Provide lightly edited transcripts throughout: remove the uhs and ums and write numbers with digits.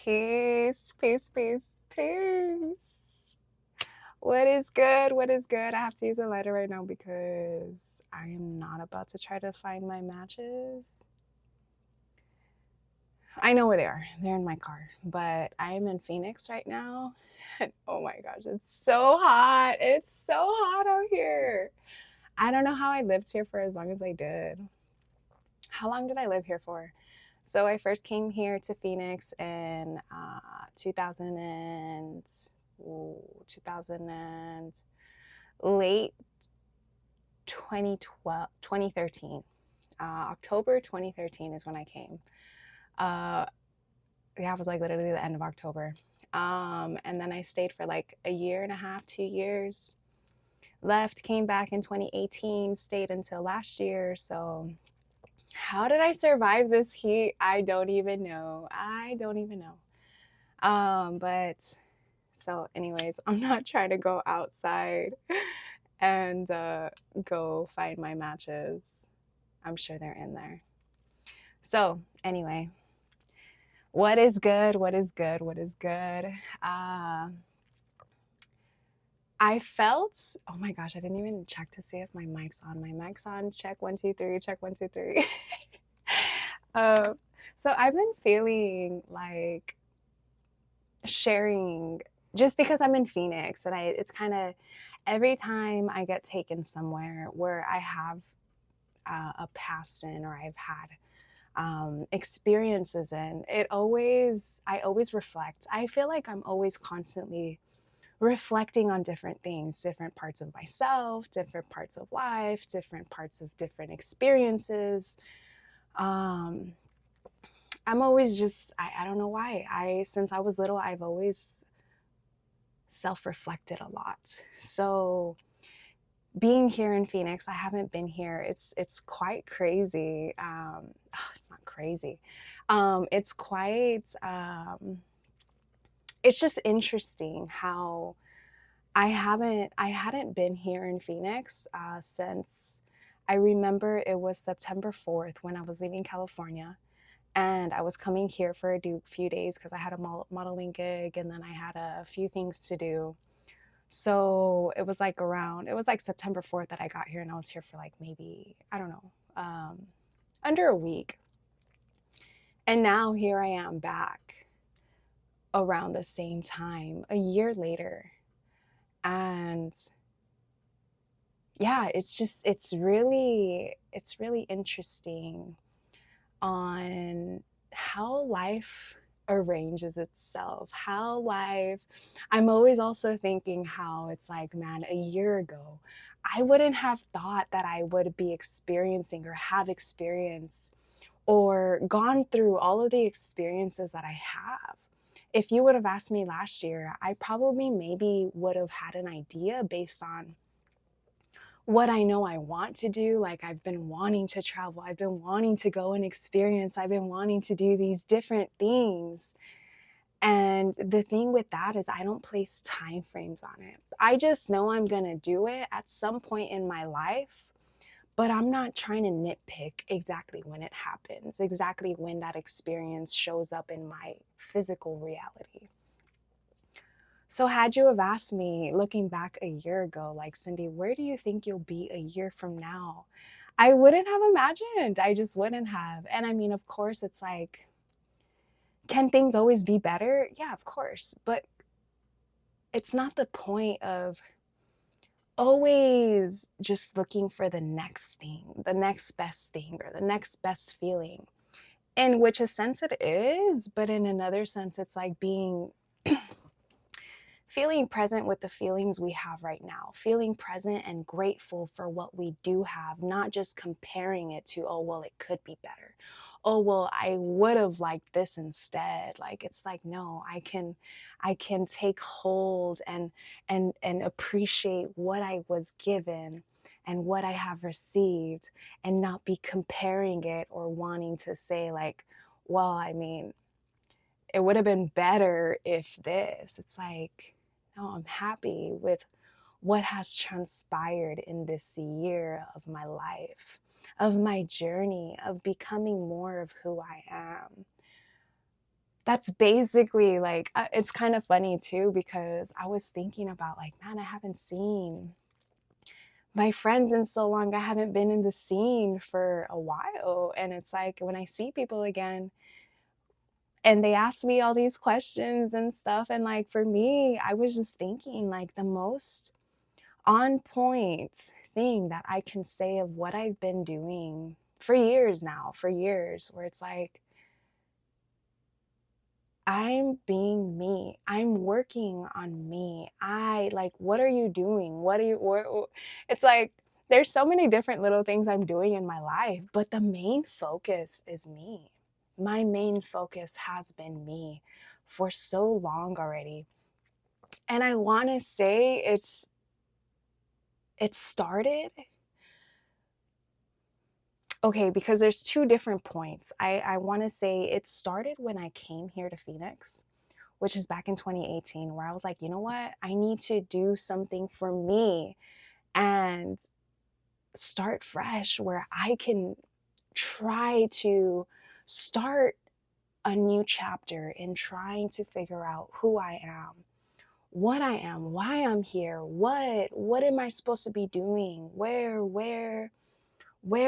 Peace, peace, peace, peace. What is good? What is good? I have to use a lighter right now because I am not about to try to find my matches. I know where they are. They're in my car, but I am in Phoenix right now. And oh my gosh, it's so hot. It's so hot out here. I don't know how I lived here for as long as I did. How long did I live here for? So I first came here to Phoenix in 2000 and late 2012, 2013. October 2013 is when I came. Yeah, it was like literally the end of October. And then I stayed for like a year and a half, 2 years. Left, came back in 2018, stayed until last year. So how did I survive this heat? I don't even know. But so anyways, I'm not trying to go outside and go find my matches. I'm sure they're in there. So anyway, what is good? What is good? What is good? I felt, oh my gosh, I didn't even check to see if my mic's on. My mic's on. Check 1, 2, 3. Check 1, 2, 3. So I've been feeling like sharing just because I'm in Phoenix, and it's kind of every time I get taken somewhere where I have a past in, or I've had experiences in, I always reflect. I feel like I'm always constantly reflecting on different things, different parts of myself, different parts of life, different parts of different experiences. I'm always just, I don't know why. Since I was little, I've always self-reflected a lot. So being here in Phoenix, I haven't been here. It's quite crazy. It's not crazy. It's quite, it's just interesting how I hadn't been here in Phoenix since I remember it was September 4th when I was leaving California, and I was coming here for a few days because I had a modeling gig, and then I had a few things to do. So it was like September 4th that I got here, and I was here for like maybe, I don't know, under a week. And now here I am back around the same time, a year later. And yeah, it's really interesting on how life arranges itself, I'm always also thinking how it's like, man, a year ago, I wouldn't have thought that I would be experiencing or have experienced or gone through all of the experiences that I have. If you would have asked me last year, I probably maybe would have had an idea based on what I know I want to do. Like, I've been wanting to travel, I've been wanting to go and experience, I've been wanting to do these different things. And the thing with that is I don't place time frames on it. I just know I'm gonna do it at some point in my life, but I'm not trying to nitpick exactly when it happens, exactly when that experience shows up in my physical reality. So had you have asked me looking back a year ago, like, Cyndiii, where do you think you'll be a year from now? I wouldn't have imagined. I just wouldn't have. And I mean, of course, it's like, can things always be better? Yeah, of course. But it's not the point of always just looking for the next thing, the next best thing, or the next best feeling. In which a sense it is, but in another sense, it's like feeling present with the feelings we have right now, feeling present and grateful for what we do have, not just comparing it to, oh, well, it could be better. Oh, well, I would have liked this instead. Like, it's like, no, I can take hold and appreciate what I was given and what I have received, and not be comparing it or wanting to say like, well, I mean, it would have been better if this. It's like, no, I'm happy with what has transpired in this year of my life, of my journey, of becoming more of who I am. that's basically like, it's kind of funny too, because I was thinking about like, man, I haven't seen my friends in so long. I haven't been in the scene for a while. And it's like, when I see people again and they ask me all these questions and stuff, and like, for me, I was just thinking like the most on point thing that I can say of what I've been doing for years now, where it's like, I'm being me. I'm working on me. What are you doing? It's like, there's so many different little things I'm doing in my life, but the main focus is me. My main focus has been me for so long already. And I want to say it started, okay, because there's two different points. I want to say it started when I came here to Phoenix, which is back in 2018, where I was like, you know what? I need to do something for me and start fresh, where I can try to start a new chapter in trying to figure out who I am, what I am, why I'm here, what am I supposed to be doing, where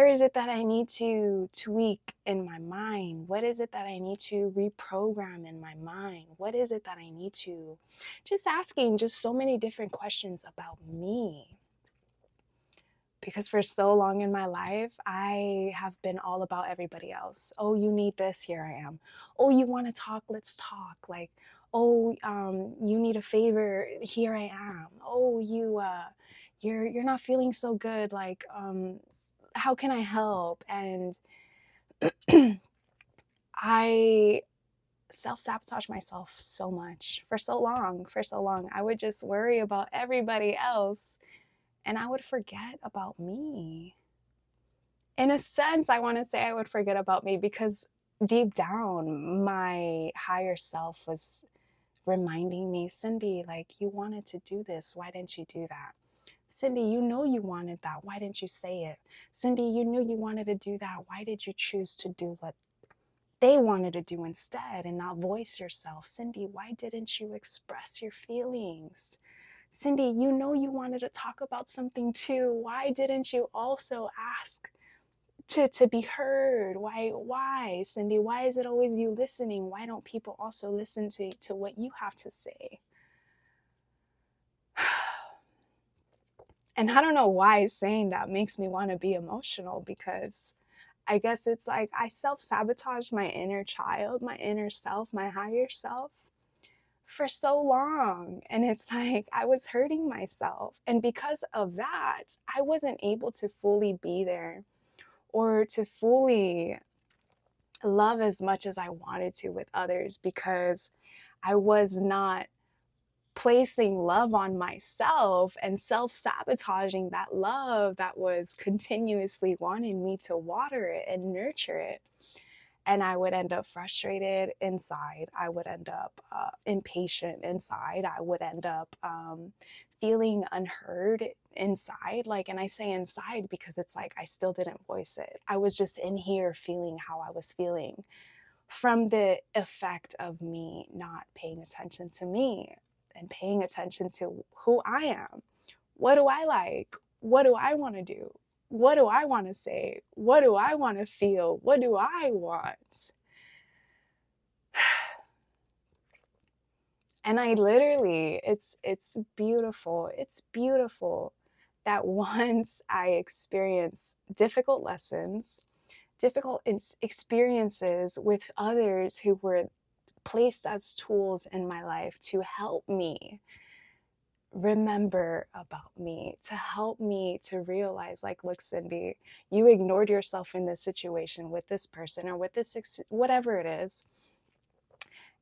is it that I need to tweak in my mind? What is it that I need to reprogram in my mind? What is it that I need to, just asking just so many different questions about me. Because for so long in my life, I have been all about everybody else. Oh, you need this, here I am. Oh, you want to talk, let's talk. Like, oh, you need a favor, here I am. Oh, you're not feeling so good, like, how can I help? And I self-sabotage myself so much for so long. I would just worry about everybody else and I would forget about me. In a sense, I want to say I would forget about me, because deep down, my higher self was reminding me, Cyndiii, like, you wanted to do this. Why didn't you do that? Cyndiii, you know you wanted that. Why didn't you say it? Cyndiii, you knew you wanted to do that. Why did you choose to do what they wanted to do instead and not voice yourself? Cyndiii, why didn't you express your feelings? Cyndiii, you know you wanted to talk about something too. Why didn't you also ask to be heard? Why, Cyndiii? Why is it always you listening? Why don't people also listen to what you have to say? And I don't know why saying that makes me want to be emotional, because I guess it's like I self-sabotage my inner child, my inner self, my higher self for so long. And it's like I was hurting myself. And because of that, I wasn't able to fully be there or to fully love as much as I wanted to with others, because I was not placing love on myself and self-sabotaging that love that was continuously wanting me to water it and nurture it. And I would end up frustrated inside. I would end up impatient inside. I would end up feeling unheard inside. Like, and I say inside because it's like I still didn't voice it. I was just in here feeling how I was feeling from the effect of me not paying attention to me and paying attention to who I am. What do I like? What do I want to do? What do I want to say? What do I want to feel? What do I want? And I literally, it's beautiful. It's beautiful that once I experience difficult lessons, difficult experiences with others who were placed as tools in my life to help me remember about me, to help me to realize, like, look, Cyndiii, you ignored yourself in this situation with this person or with this, whatever it is.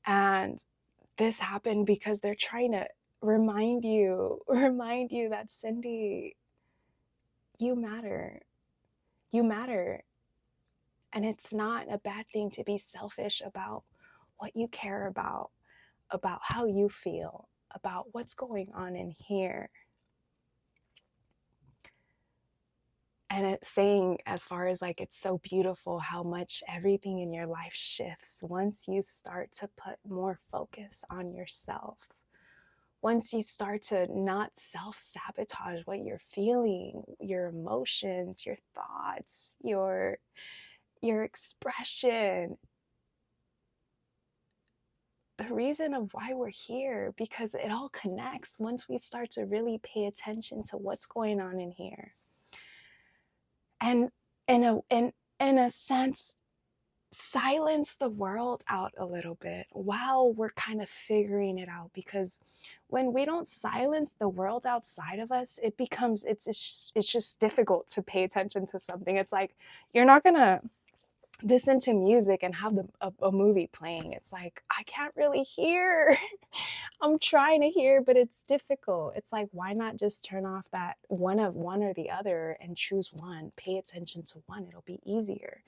And this happened because they're trying to remind you that, Cyndiii, you matter. You matter. And it's not a bad thing to be selfish about what you care about how you feel, about what's going on in here. And it's saying, as far as like, it's so beautiful how much everything in your life shifts once you start to put more focus on yourself. Once you start to not self-sabotage what you're feeling, your emotions, your thoughts, your expression. The reason of why we're here, because it all connects once we start to really pay attention to what's going on in here. And in a sense, silence the world out a little bit while we're kind of figuring it out, because when we don't silence the world outside of us, it becomes, it's just difficult to pay attention to something. It's like, you're not gonna listen to music and have a movie playing. It's like, I can't really hear. I'm trying to hear, but it's difficult. It's like, why not just turn off that one or the other and choose one? Pay attention to one. It'll be easier.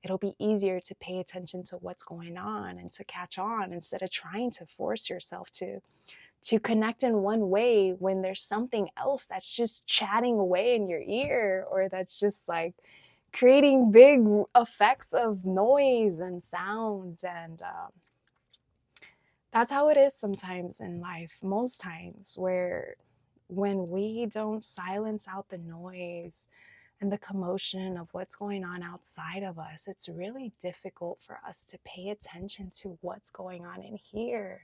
It'll be easier to pay attention to what's going on and to catch on, instead of trying to force yourself to connect in one way when there's something else that's just chatting away in your ear, or that's just like creating big effects of noise and sounds. And that's how it is sometimes in life, most times, where when we don't silence out the noise and the commotion of what's going on outside of us, it's really difficult for us to pay attention to what's going on in here.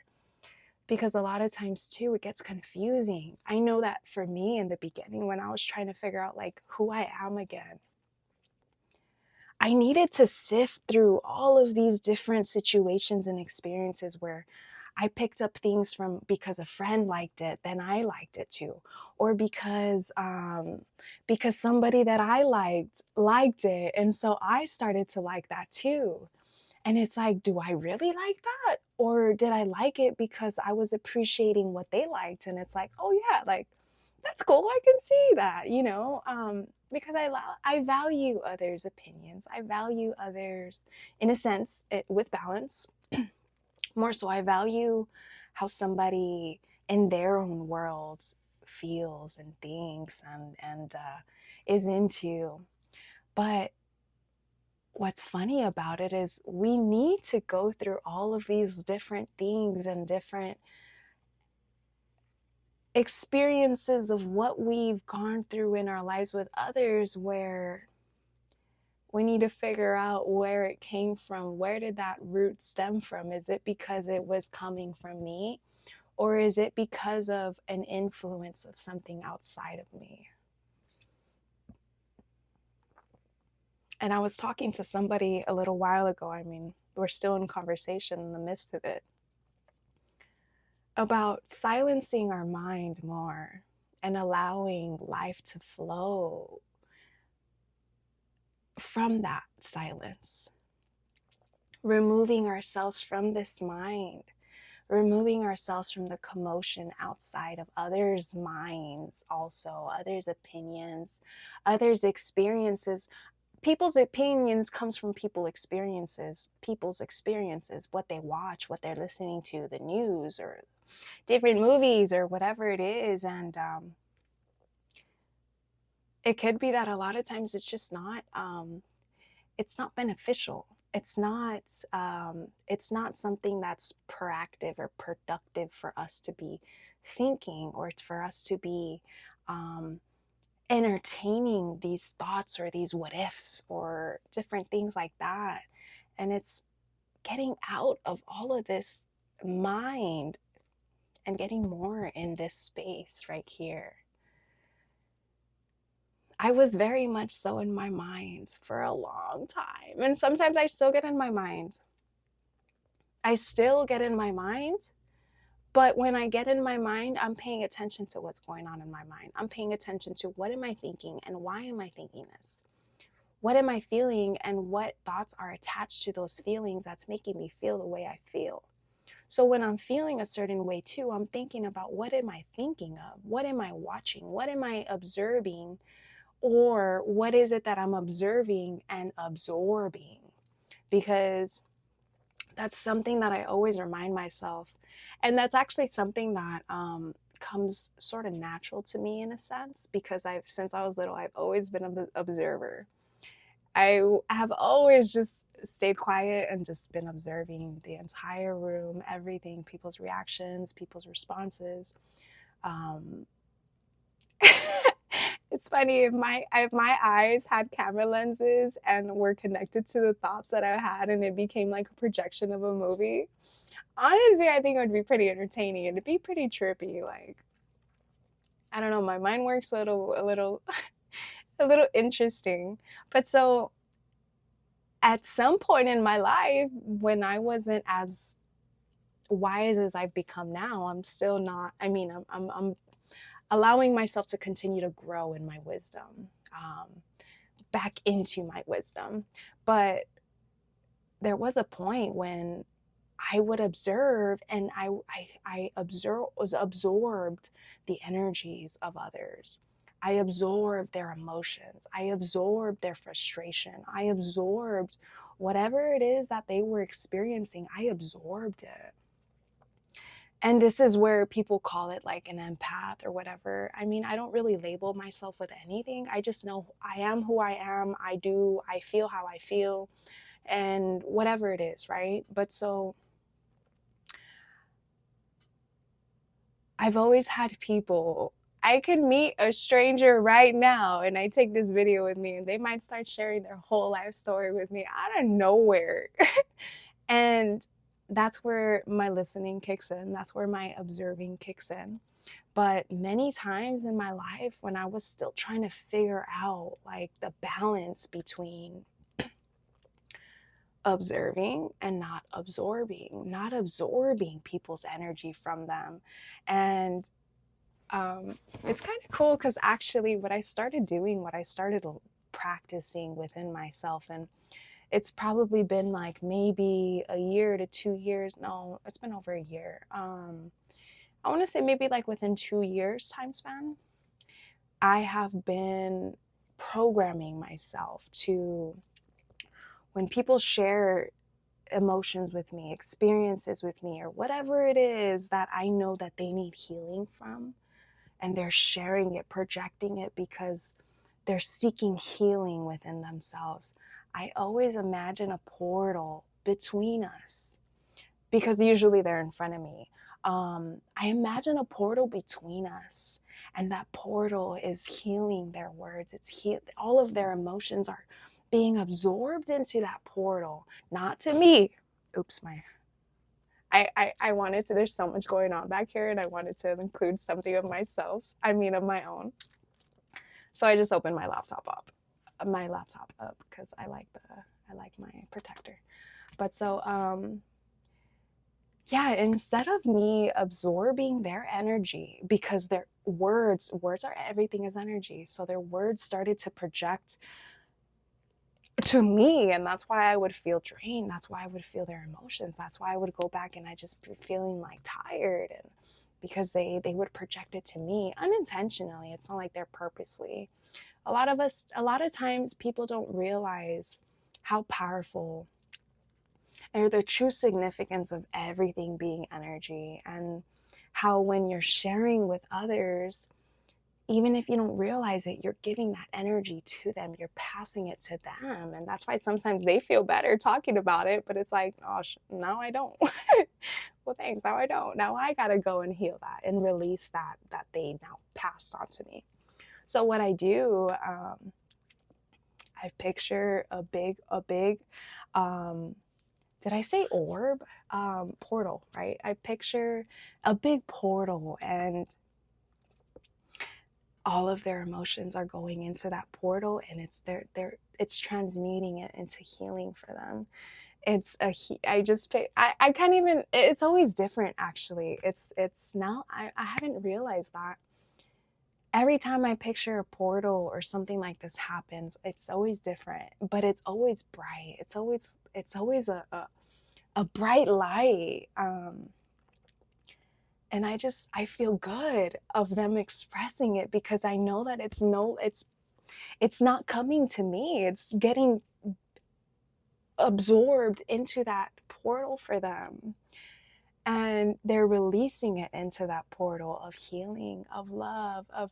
Because a lot of times too, it gets confusing. I know that for me in the beginning, when I was trying to figure out like who I am again, I needed to sift through all of these different situations and experiences where I picked up things from because a friend liked it, then I liked it too, or because somebody that I liked it, and so I started to like that too. And it's like, do I really like that, or did I like it because I was appreciating what they liked? And it's like, oh yeah, like that's cool. I can see that, because I value others' opinions. I value others, in a sense, with balance. More so, I value how somebody in their own world feels and thinks and is into. But what's funny about it is we need to go through all of these different things and different experiences of what we've gone through in our lives with others, where we need to figure out where it came from. Where did that root stem from? Is it because it was coming from me, or is it because of an influence of something outside of me? And I was talking to somebody a little while ago, I mean, we're still in conversation in the midst of it, about silencing our mind more and allowing life to flow from that silence, removing ourselves from this mind, removing ourselves from the commotion outside of others' minds, also others' opinions, others' experiences. People's opinions comes from people's experiences, what they watch, what they're listening to, the news or different movies or whatever it is. And it could be that a lot of times it's just not beneficial. It's not something that's proactive or productive for us to be thinking, or for us to be entertaining these thoughts or these what ifs or different things like that. And it's getting out of all of this mind and getting more in this space right here. I was very much so in my mind for a long time. And sometimes I still get in my mind. But when I get in my mind, I'm paying attention to what's going on in my mind. I'm paying attention to what am I thinking and why am I thinking this? What am I feeling and what thoughts are attached to those feelings that's making me feel the way I feel? So when I'm feeling a certain way too, I'm thinking about, what am I thinking of? What am I watching? What am I observing? Or what is it that I'm observing and absorbing? Because that's something that I always remind myself. And that's actually something that comes sort of natural to me in a sense, because since I was little, I've always been an observer. I have always just stayed quiet and just been observing the entire room, everything, people's reactions, people's responses. It's funny, if my eyes had camera lenses and were connected to the thoughts that I had, and it became like a projection of a movie, honestly, I think it would be pretty entertaining. It'd be pretty trippy. Like, I don't know, my mind works a little a little interesting. But so at some point in my life, when I wasn't as wise as I've become now, I'm still not, I mean, I'm allowing myself to continue to grow in my wisdom, back into my wisdom. But there was a point when I would observe, and I was absorbed the energies of others. I absorbed their emotions. I absorbed their frustration. I absorbed whatever it is that they were experiencing. I absorbed it. And this is where people call it like an empath or whatever. I mean, I don't really label myself with anything. I just know I am who I am. I feel how I feel, and whatever it is, right? But so I've always had people, I could meet a stranger right now and I take this video with me and they might start sharing their whole life story with me out of nowhere. And that's where my listening kicks in. That's where my observing kicks in. But many times in my life, when I was still trying to figure out like the balance between observing and not absorbing people's energy from them. And it's kind of cool, because actually what I started practicing within myself, and it's probably been like maybe a year to 2 years. No, it's been over a year. I want to say maybe like within 2 years time span, I have been programming myself to, when people share emotions with me, experiences with me, or whatever it is that I know that they need healing from, and they're sharing it, projecting it because they're seeking healing within themselves, I always imagine a portal between us, because usually they're in front of me. I imagine a portal between us, and that portal is healing their words. All of their emotions are being absorbed into that portal, not to me. Oops, I wanted to, there's so much going on back here, and I wanted to include something of myself, of my own. So I just opened my laptop up because I like my protector. But so, yeah, instead of me absorbing their energy, because their words are, everything is energy. So their words started to project to me, and that's why I would feel drained. That's why I would feel their emotions. That's why I would go back and I just be feeling like tired, and because they would project it to me unintentionally. It's not like they're purposely. A lot of times people don't realize how powerful, or the true significance of everything being energy, and how when you're sharing with others, even if you don't realize it, you're giving that energy to them, you're passing it to them. And that's why sometimes they feel better talking about it, but it's like, oh, now I don't. Well, thanks, now I don't. Now I gotta go and heal that and release that they now passed on to me. So what I do, I picture a big, did I say orb? Portal, right? I picture a big portal, and all of their emotions are going into that portal, and it's transmuting it into healing for them. I can't even, it's always different actually. It's now, I haven't realized that. Every time I picture a portal or something like this happens, it's always different, but it's always bright. It's always a bright light. And I feel good of them expressing it, because I know that it's not coming to me. It's getting absorbed into that portal for them. and they're releasing it into that portal of healing, of love, of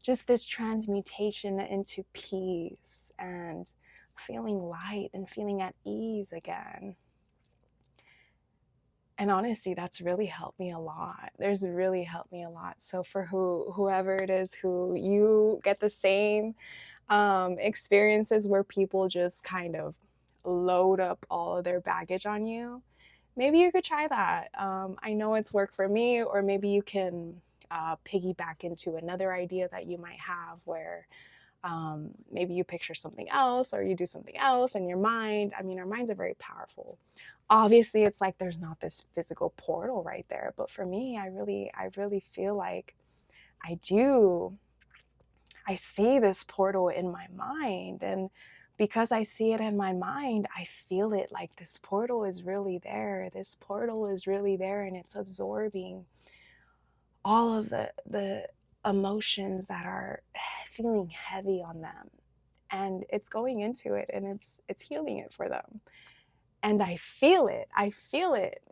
just this transmutation into peace and feeling light and feeling at ease again. And honestly, that's really helped me a lot. There's really helped me a lot. So for whoever it is who you get the same experiences where people just kind of load up all of their baggage on you, maybe you could try that. I know it's worked for me, or maybe you can piggyback into another idea that you might have where maybe you picture something else or you do something else in your mind. I mean, our minds are very powerful. Obviously, it's like there's not this physical portal right there, but for me, I really feel like I do. I see this portal in my mind, and because I see it in my mind, I feel it like this portal is really there. This portal is really there, and it's absorbing all of the emotions that are feeling heavy on them, and it's going into it, and it's healing it for them. And I feel it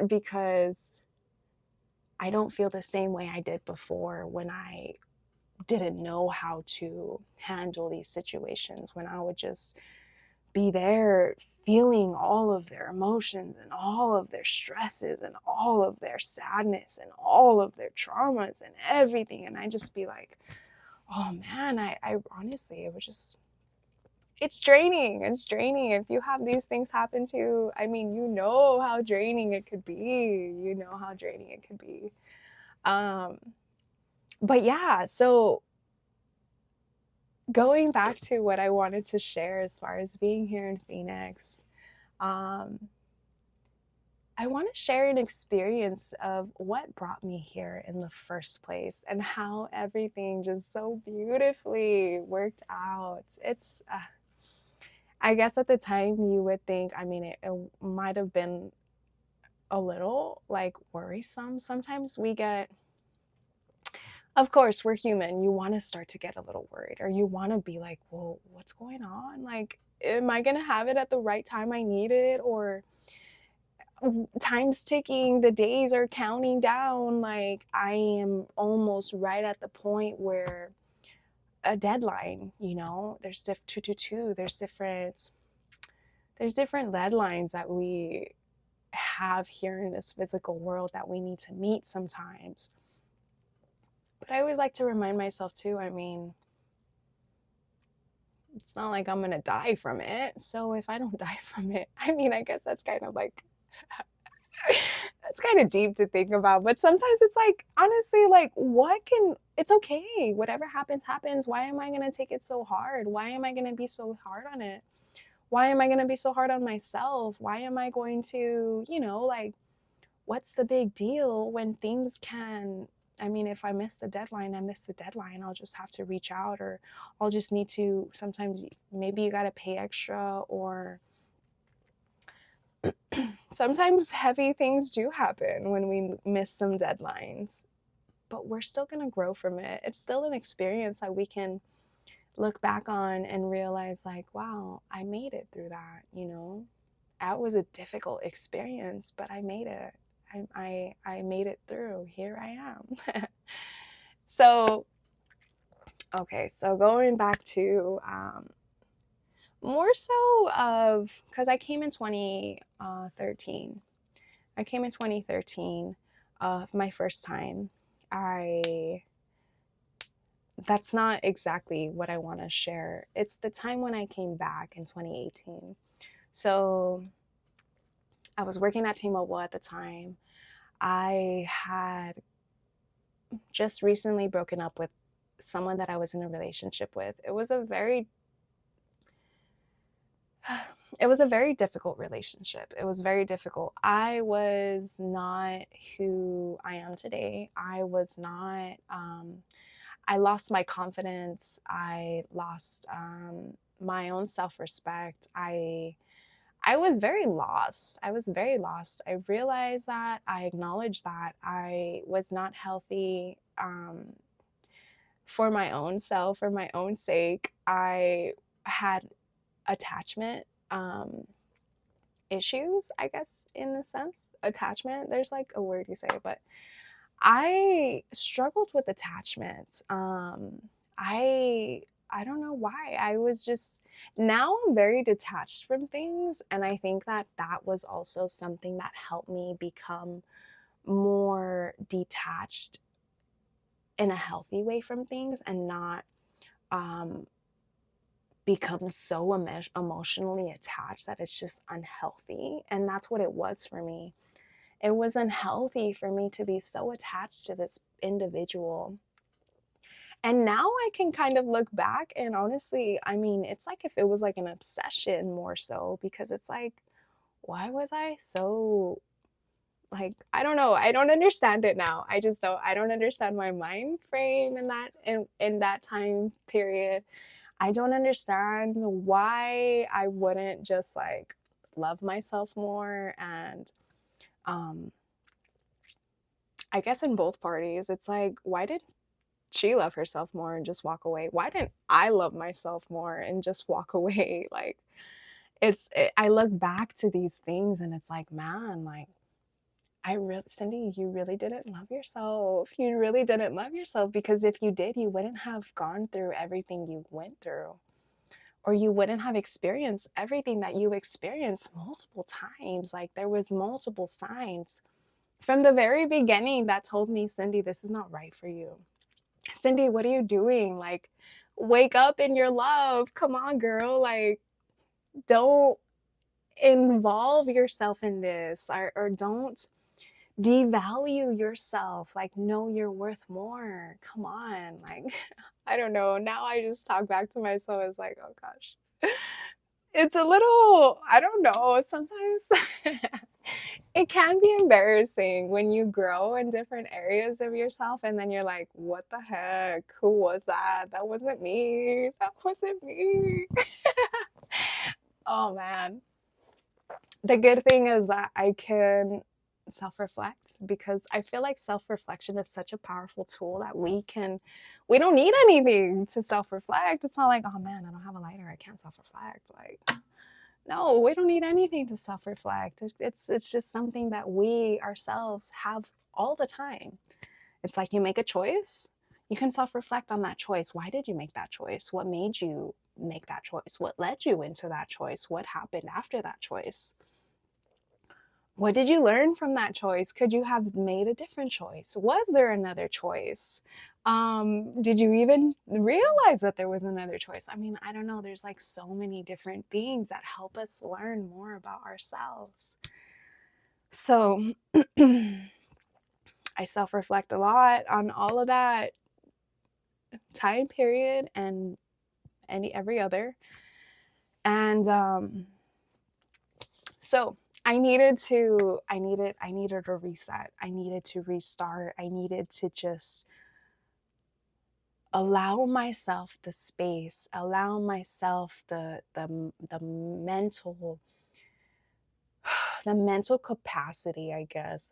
because I don't feel the same way I did before, when I didn't know how to handle these situations, when I would just be there feeling all of their emotions and all of their stresses and all of their sadness and all of their traumas and everything. And I just be like, oh man, I honestly, it would just, it's draining. It's draining. If you have these things happen to you, I mean, you know how draining it could be. You know how draining it could be. But yeah, so going back to what I wanted to share as far as being here in Phoenix, I want to share an experience of what brought me here in the first place and how everything just so beautifully worked out. It's, I guess at the time you would think, I mean, it might have been a little like worrisome. Sometimes we get, of course, we're human. You want to start to get a little worried, or you want to be like, well, what's going on? Like, am I going to have it at the right time I need it? Or time's ticking, the days are counting down. Like, I am almost right at the point where a deadline, you know, there's there's different deadlines that we have here in this physical world that we need to meet sometimes. But I always like to remind myself too, I mean, it's not like I'm going to die from it. So if I don't die from it, I mean, I guess that's kind of like, that's kind of deep to think about. But sometimes it's like, honestly, like, it's okay. Whatever happens, happens. Why am I going to take it so hard? Why am I going to be so hard on it? Why am I going to be so hard on myself? Why am I going to, like, what's the big deal when things can, I mean, if I miss the deadline, I miss the deadline. I'll just have to reach out, or I'll just need to, sometimes maybe you got to pay extra, or sometimes heavy things do happen when we miss some deadlines, but we're still going to grow from it. It's still an experience that we can look back on and realize, like, wow, I made it through that, That was a difficult experience, but I made it. I made it through. Here I am. So, okay, so going back to more so of, because I came in 2013. I came in 2013 my first time. That's not exactly what I want to share. It's the time when I came back in 2018. So I was working at T-Mobile at the time. I had just recently broken up with someone that I was in a relationship with. It was a very difficult relationship. It was very difficult. I was not who I am today. I was not, I lost my confidence. I lost my own self-respect. I was very lost. I was very lost. I realized that. I acknowledged that I was not healthy for my own self, for my own sake. I had attachment issues, I guess, in a sense. Attachment, there's like a word you say, but I struggled with attachment. I don't know why. I was just, now I'm very detached from things, and I think that that was also something that helped me become more detached in a healthy way from things, and not become so emotionally attached that it's just unhealthy. And that's what it was for me. It was unhealthy for me to be so attached to this individual. And now I can kind of look back, and honestly, I mean, it's like if it was like an obsession more so, because it's like, why was I so, like, I don't know. I don't understand it now. I don't understand my mind frame in that time period. I don't understand why I wouldn't just like love myself more. And I guess in both parties, it's like, why did she love herself more and just walk away? Why didn't I love myself more and just walk away? Like, I look back to these things and it's like, man, like, Cyndiii, you really didn't love yourself. You really didn't love yourself, because if you did, you wouldn't have gone through everything you went through, or you wouldn't have experienced everything that you experienced multiple times. Like, there was multiple signs from the very beginning that told me, Cyndiii, this is not right for you. Cyndiii, what are you doing? Like, wake up in your love. Come on, girl. Like, don't involve yourself in this, or don't devalue yourself. Like, know you're worth more. Come on. Like, I don't know. Now I just talk back to myself. It's like, oh gosh. It's a little, I don't know. Sometimes it can be embarrassing when you grow in different areas of yourself, and then you're like, what the heck? Who was that? That wasn't me. That wasn't me. Oh man. The good thing is that I can self-reflect, because I feel like self-reflection is such a powerful tool that we don't need anything to self-reflect. It's not like, oh man, I don't have a lighter, I can't self-reflect. Like, no, we don't need anything to self-reflect. It's just something that we ourselves have all the time. It's like, you make a choice, you can self-reflect on that choice. Why did you make that choice? What made you make that choice? What led you into that choice? What happened after that choice? What did you learn from that choice? Could you have made a different choice? Was there another choice? Did you even realize that there was another choice? I mean, I don't know. There's like so many different things that help us learn more about ourselves. So I self-reflect a lot on all of that time period and every other. And so I needed a reset. I needed to restart. I needed to just allow myself the space, allow myself the mental capacity, I guess,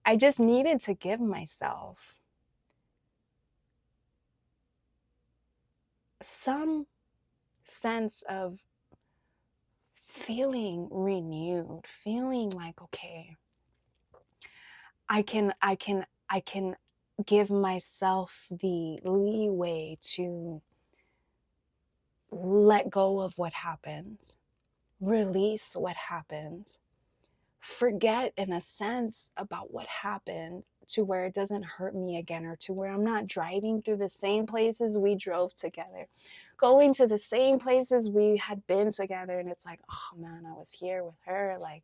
I just needed to give myself some sense of feeling renewed, feeling like, okay, I can give myself the leeway to let go of what happened, release what happened, forget in a sense about what happened, to where it doesn't hurt me again, or to where I'm not driving through the same places we drove together, going to the same places we had been together, and it's like, oh man, I was here with her. Like,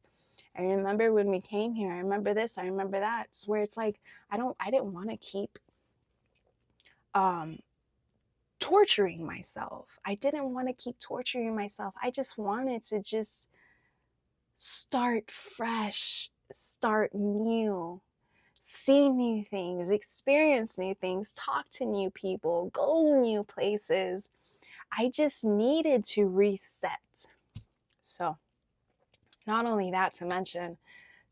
I remember when we came here. I remember this. I remember that. It's where it's like, I didn't want to keep torturing myself. I didn't want to keep torturing myself. I just wanted to just start fresh, start new, see new things, experience new things, talk to new people, go new places. I just needed to reset. So, not only that, to mention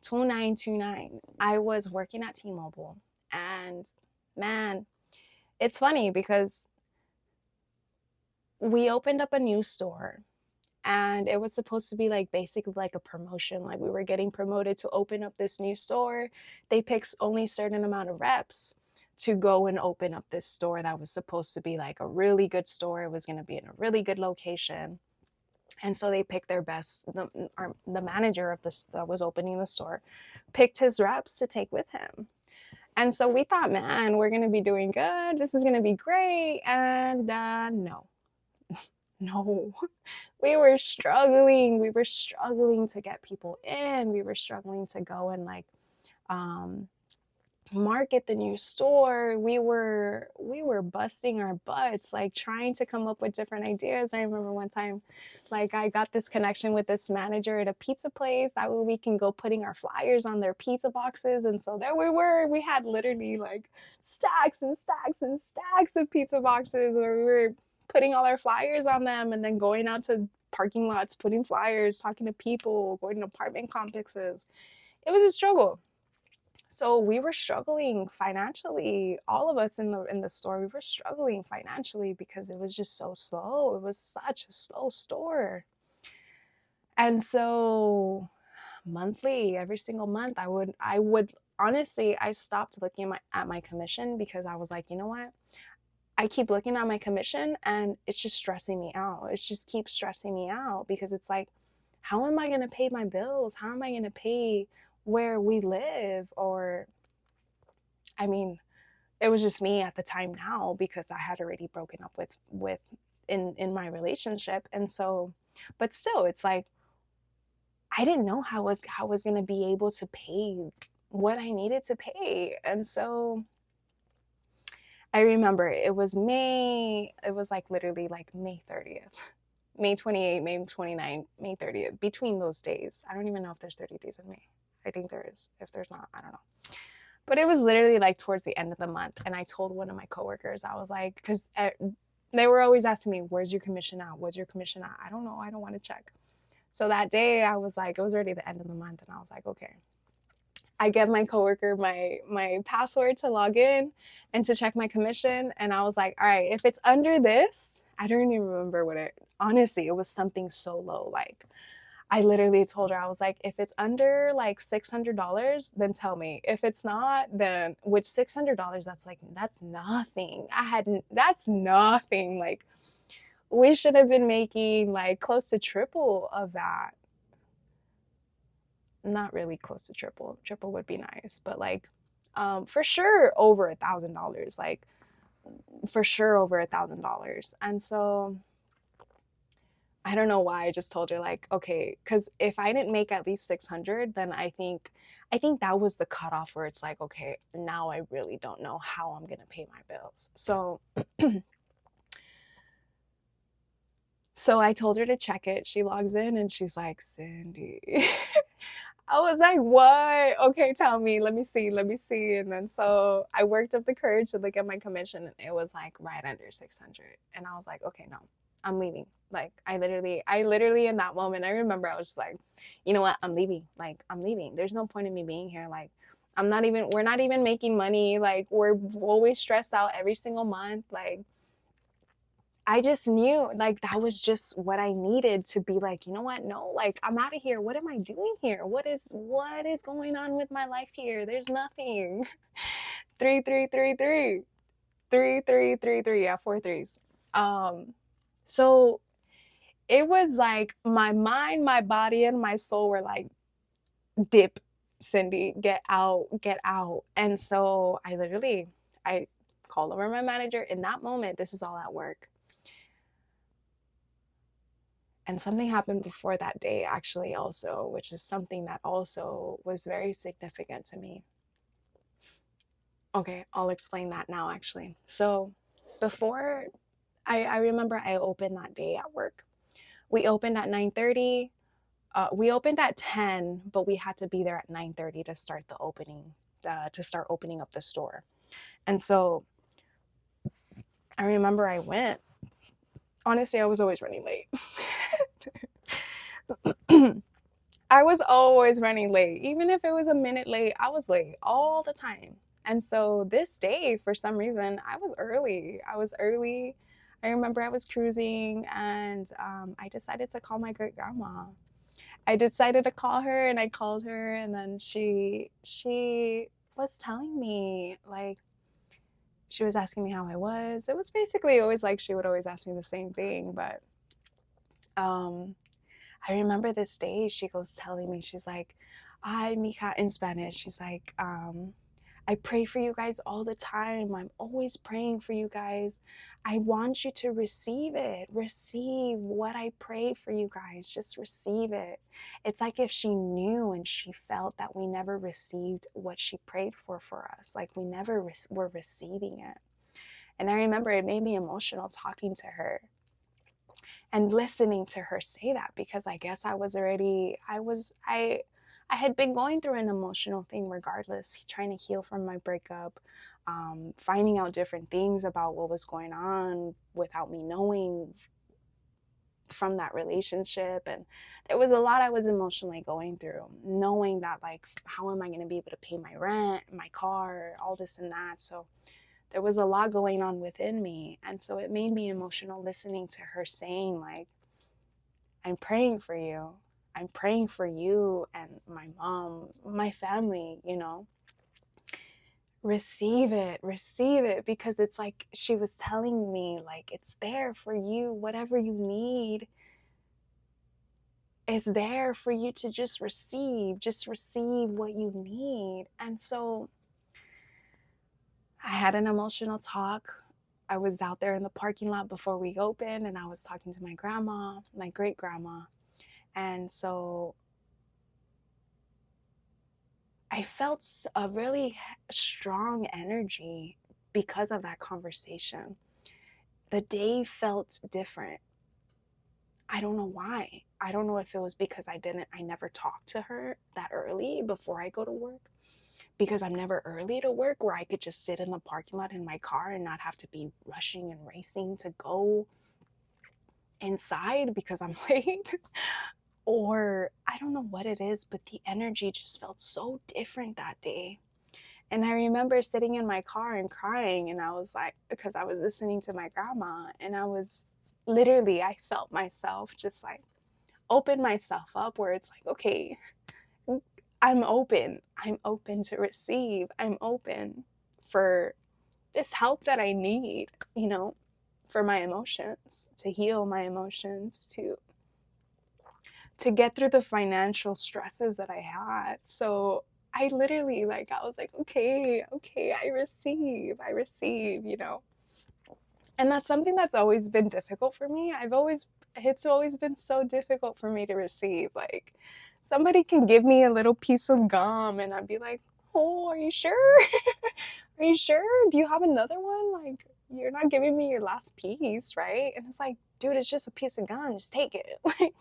2929, I was working at T-Mobile, and man, it's funny because we opened up a new store, And it was supposed to be like basically like a promotion. Like we were getting promoted to open up this new store. They picked only a certain amount of reps to go and open up this store that was supposed to be like a really good store. It was going to be in a really good location. And so they picked their best. The manager of this that was opening the store picked his reps to take with him. And so we thought, man, we're going to be doing good. This is going to be great. And no, we were struggling. We were struggling to get people in. We were struggling to go and like market the new store. We were busting our butts, like trying to come up with different ideas. I remember one time, like I got this connection with this manager at a pizza place. That way we can go putting our flyers on their pizza boxes. And so there we were. We had literally like stacks and stacks and stacks of pizza boxes where we were putting all our flyers on them and then going out to parking lots, putting flyers, talking to people, going to apartment complexes. It was a struggle. So we were struggling financially. All of us in the store, we were struggling financially because it was just so slow. It was such a slow store. And so monthly, every single month, I would honestly, I stopped looking at my commission because I was like, you know what? I keep looking at my commission and it's just stressing me out. It just keeps stressing me out because it's like, how am I going to pay my bills? How am I going to pay where we live? Or, I mean, it was just me at the time now because I had already broken up with in my relationship. And so, but still, it's like, I didn't know how I was going to be able to pay what I needed to pay. And so I remember it was like literally like May 30th, May 28th, May 29th, May 30th, between those days. I don't even know if there's 30 days in May. I think there is. If there's not, I don't know. But it was literally like towards the end of the month. And I told one of my coworkers, I was like, because they were always asking me, where's your commission at? Where's your commission at? I don't know. I don't want to check. So that day I was like, it was already the end of the month. And I was like, okay. I gave my coworker my password to log in and to check my commission. And I was like, all right, if it's under this, I don't even remember honestly, it was something so low. Like I literally told her, I was like, if it's under like $600, then tell me. If it's not, then with $600, that's nothing. That's nothing. Like we should have been making like close to triple of that. Not really close to triple. Triple would be nice, but like for sure over $1,000. Like for sure over $1,000. And so I don't know why I just told her like, okay, because if I didn't make at least 600, then I think that was the cutoff where it's like, okay, now I really don't know how I'm gonna pay my bills. So so I told her to check it. She logs in and she's like, Cyndiii. I was like, what? Okay, tell me. Let me see. And then so I worked up the courage to look at my commission and it was like right under 600. And I was like, okay, no, I'm leaving. Like I literally in that moment, I remember I was just like, you know what? I'm leaving. Like I'm leaving. There's no point in me being here. Like we're not even making money. Like we're always stressed out every single month. Like I just knew like that was just what I needed to be like, you know what? No, like I'm out of here. What am I doing here? What is going on with my life here? There's nothing. 3 3 3 3 3 3 3 3. Yeah, 4 threes. So it was like my mind, my body, and my soul were like, dip, Cyndiii, get out. And so I called over my manager in that moment. This is all at work. And something happened before that day, actually, also, which is something that also was very significant to me. Okay, I'll explain that now, actually. So before, I remember I opened that day at work. We opened at 9:30. We opened at 10, but we had to be there at 9:30 to start the opening, to start opening up the store. And so I remember I went. Honestly, I was always running late. I was always running late. Even if it was a minute late, I was late all the time. And so this day, for some reason, I was early. I remember I was cruising and I decided to call my great grandma. I decided to call her, and I called her, and then she was telling me, like, she was asking me how I was. It was basically always like she would always ask me the same thing, but I remember this day she goes telling me, she's like, "Ay, mija," in Spanish. She's like, I pray for you guys all the time. I'm always praying for you guys. I want you to receive it. Receive what I pray for you guys. Just receive it. It's like if she knew and she felt that we never received what she prayed for us. Like we never were receiving it. And I remember it made me emotional talking to her and listening to her say that, because I guess I had been going through an emotional thing regardless, trying to heal from my breakup, finding out different things about what was going on without me knowing from that relationship. And there was a lot I was emotionally going through, knowing that, like, how am I going to be able to pay my rent, my car, all this and that. So there was a lot going on within me. And so it made me emotional listening to her saying, like, I'm praying for you. I'm praying for you and my mom, my family, you know. Receive it, because it's like she was telling me, like, it's there for you. Whatever you need is there for you to just receive what you need. And so I had an emotional talk. I was out there in the parking lot before we opened, and I was talking to my grandma, my great grandma. And so I felt a really strong energy because of that conversation. The day felt different. I don't know why. I don't know if it was because I never talked to her that early before I go to work, because I'm never early to work, where I could just sit in the parking lot in my car and not have to be rushing and racing to go inside because I'm late. Or I don't know what it is, but the energy just felt so different that day. And I remember sitting in my car and crying, and I was like, because I was listening to my grandma, and I was literally, I felt myself just like open myself up, where it's like, okay, I'm open to receive. I'm open for this help that I need, you know, for my emotions, to heal my emotions, to get through the financial stresses that I had. So I literally, like, I was like, okay, I receive, you know. And that's something that's always been difficult for me. It's always been so difficult for me to receive. Like, somebody can give me a little piece of gum and I'd be like, oh, are you sure? Are you sure? Do you have another one? Like, you're not giving me your last piece, right? And it's like, dude, it's just a piece of gum. Just take it. Like,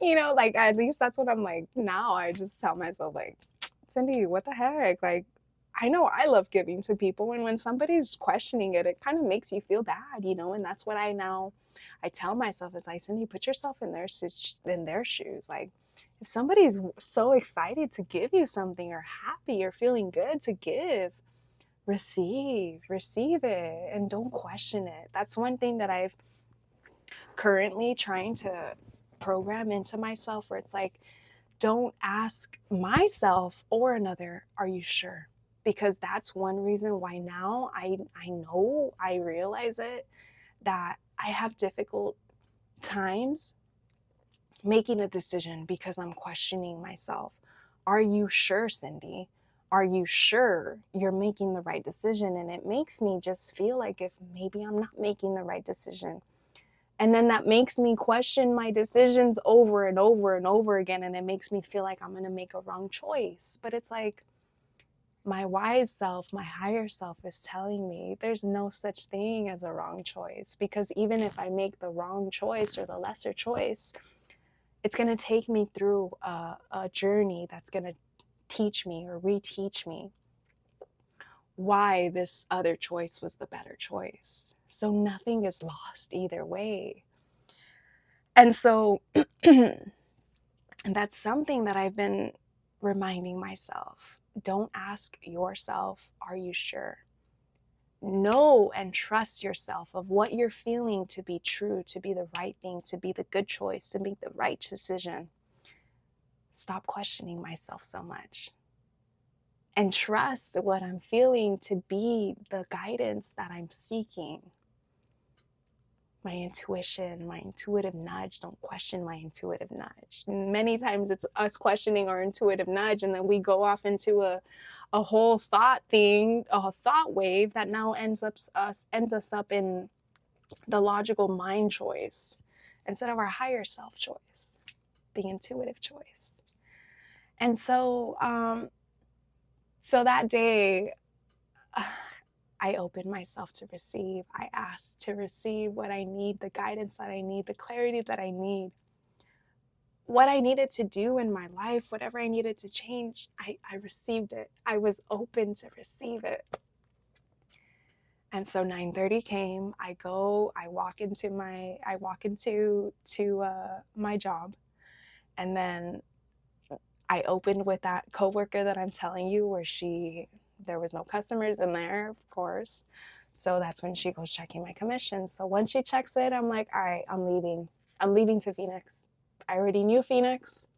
you know, like, at least that's what I'm like now. I just tell myself, like, Cyndiii, what the heck? Like, I know I love giving to people, and when somebody's questioning it, it kind of makes you feel bad, you know. And that's what I tell myself, is like, Cyndiii, put yourself in their shoes. Like, if somebody's so excited to give you something, or happy or feeling good to give, receive it, and don't question it. That's one thing that I've currently trying to program into myself, where it's like, don't ask myself or another, are you sure? Because that's one reason why now I realize it, that I have difficult times making a decision, because I'm questioning myself. Are you sure, Cyndiii? Are you sure you're making the right decision? And it makes me just feel like, if maybe I'm not making the right decision. And then that makes me question my decisions over and over and over again. And it makes me feel like I'm going to make a wrong choice. But it's like, my wise self, my higher self is telling me there's no such thing as a wrong choice. Because even if I make the wrong choice or the lesser choice, it's going to take me through a journey that's going to teach me or reteach me why this other choice was the better choice. So nothing is lost either way. And so that's something that I've been reminding myself. Don't ask yourself, are you sure? know and trust yourself of what you're feeling to be true, to be the right thing, to be the good choice, to make the right decision. Stop questioning myself so much and trust what I'm feeling to be the guidance that I'm seeking. My intuition, my intuitive nudge. Don't question my intuitive nudge. Many times it's us questioning our intuitive nudge, and then we go off into a whole thought thing, a thought wave that now ends us up in the logical mind choice instead of our higher self choice, the intuitive choice. And so that day, I opened myself to receive. I asked to receive what I need, the guidance that I need, the clarity that I need, what I needed to do in my life, whatever I needed to change. I received it. I was open to receive it. And so 9:30 came. I walk into my job, and then I opened with that coworker that I'm telling you, where there was no customers in there, of course. So that's when she goes checking my commission. So once she checks it, I'm like, all right, I'm leaving. I'm leaving to Phoenix. I already knew Phoenix,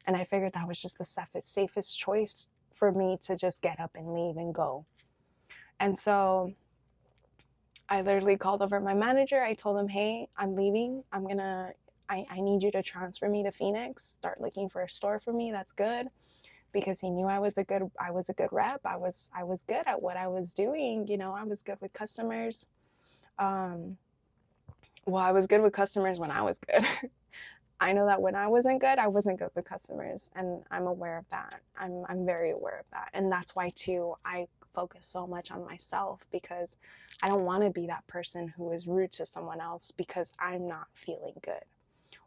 and I figured that was just the safest choice for me to just get up and leave and go. And so I literally called over my manager. I told him, hey, I'm leaving. I need you to transfer me to Phoenix. Start looking for a store for me. That's good. Because he knew I was a good rep. I was good at what I was doing. You know, I was good with customers. I was good with customers when I was good. I know that when I wasn't good with customers, and I'm aware of that. I'm very aware of that. And that's why too, I focus so much on myself, because I don't want to be that person who is rude to someone else because I'm not feeling good,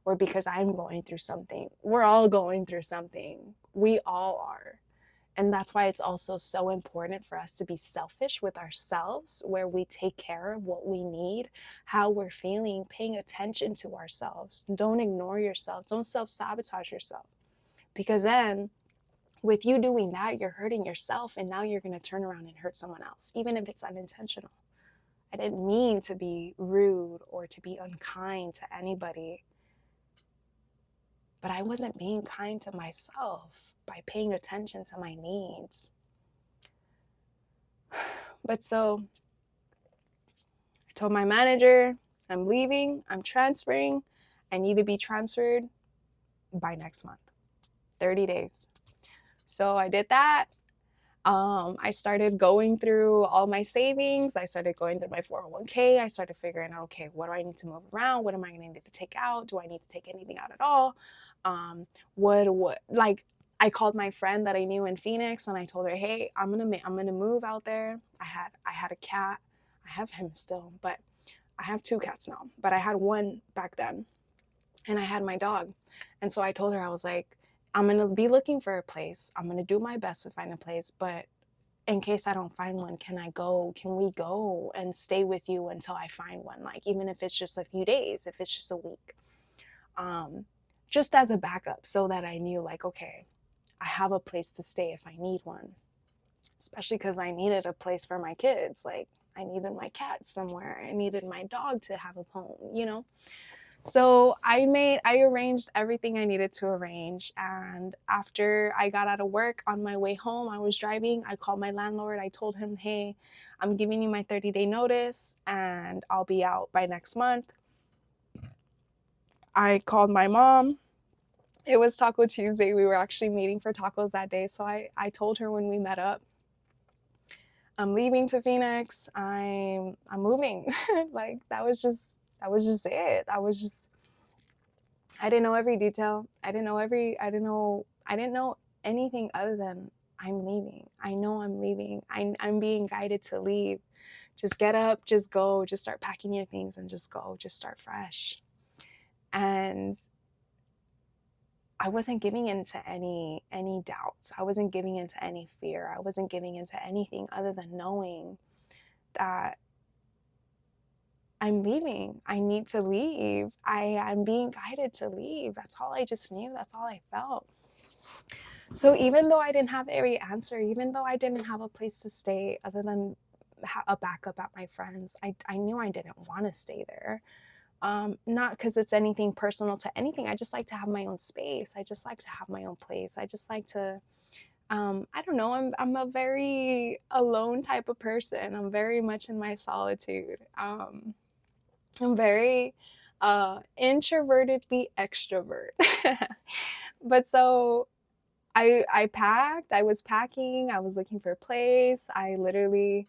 or because I'm going through something. We're all going through something. We all are. And that's why it's also so important for us to be selfish with ourselves, where we take care of what we need, how we're feeling, paying attention to ourselves. Don't ignore yourself. Don't self-sabotage yourself. Because then with you doing that, you're hurting yourself, and now you're going to turn around and hurt someone else, even if it's unintentional. I didn't mean to be rude or to be unkind to anybody, but I wasn't being kind to myself by paying attention to my needs. But so I told my manager, I'm leaving, I'm transferring. I need to be transferred by next month, 30 days. So I did that. I started going through all my savings. I started going through my 401k. I started figuring out, okay, what do I need to move around? What am I going to need to take out? Do I need to take anything out at all? I called my friend that I knew in Phoenix, and I told her, hey, I'm gonna move out there. I had a cat. I have him still, but I have 2 cats now, but I had one back then, and I had my dog. And so I told her, I was like, I'm gonna be looking for a place. I'm gonna do my best to find a place, but in case I don't find one, can we go and stay with you until I find one? Like, even if it's just a few days, if it's just a week, just as a backup, so that I knew, like, okay, I have a place to stay if I need one, especially because I needed a place for my kids. Like, I needed my cat somewhere. I needed my dog to have a home, you know? So I arranged everything I needed to arrange. And after I got out of work, on my way home, I was driving. I called my landlord. I told him, hey, I'm giving you my 30-day notice, and I'll be out by next month. I called my mom. It was Taco Tuesday. We were actually meeting for tacos that day. So I told her when we met up, I'm leaving to Phoenix. I'm moving. Like, that was just it. I didn't know every detail. I didn't know anything other than I'm leaving. I know I'm leaving. I'm being guided to leave. Just get up, just go, just start packing your things and just go, just start fresh. And I wasn't giving into any doubts. I wasn't giving into any fear. I wasn't giving into anything other than knowing that I'm leaving. I need to leave. I'm being guided to leave. That's all I just knew. That's all I felt. So even though I didn't have every answer, even though I didn't have a place to stay other than a backup at my friend's. I knew I didn't want to stay there. Not because it's anything personal to anything. I just like to have my own space. I just like to have my own place. I just like to, I don't know, I'm a very alone type of person. I'm very much in my solitude. I'm very introvertedly extrovert. But so I packed, I was packing, I was looking for a place. I literally,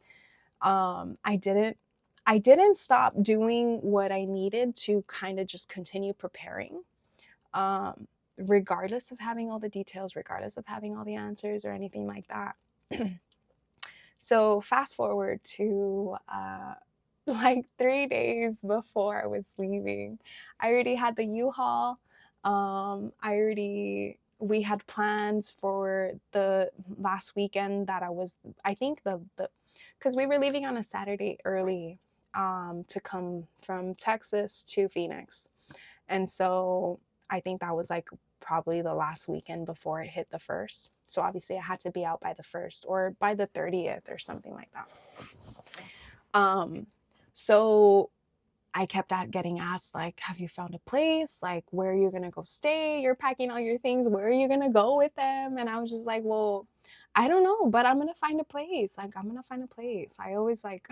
I didn't stop doing what I needed to kind of just continue preparing, regardless of having all the details, regardless of having all the answers or anything like that. So fast forward to like 3 days before I was leaving, I already had the U-Haul. We had plans for the last weekend that I think because we were leaving on a Saturday early, to come from Texas to Phoenix. And so I think that was like probably the last weekend before it hit the 1st. So obviously I had to be out by the 1st or by the 30th or something like that. So I kept getting asked, like, have you found a place? Like, where are you going to go stay? You're packing all your things. Where are you going to go with them? And I was just like, well, I don't know, but I'm going to find a place. Like, I'm going to find a place. I always like,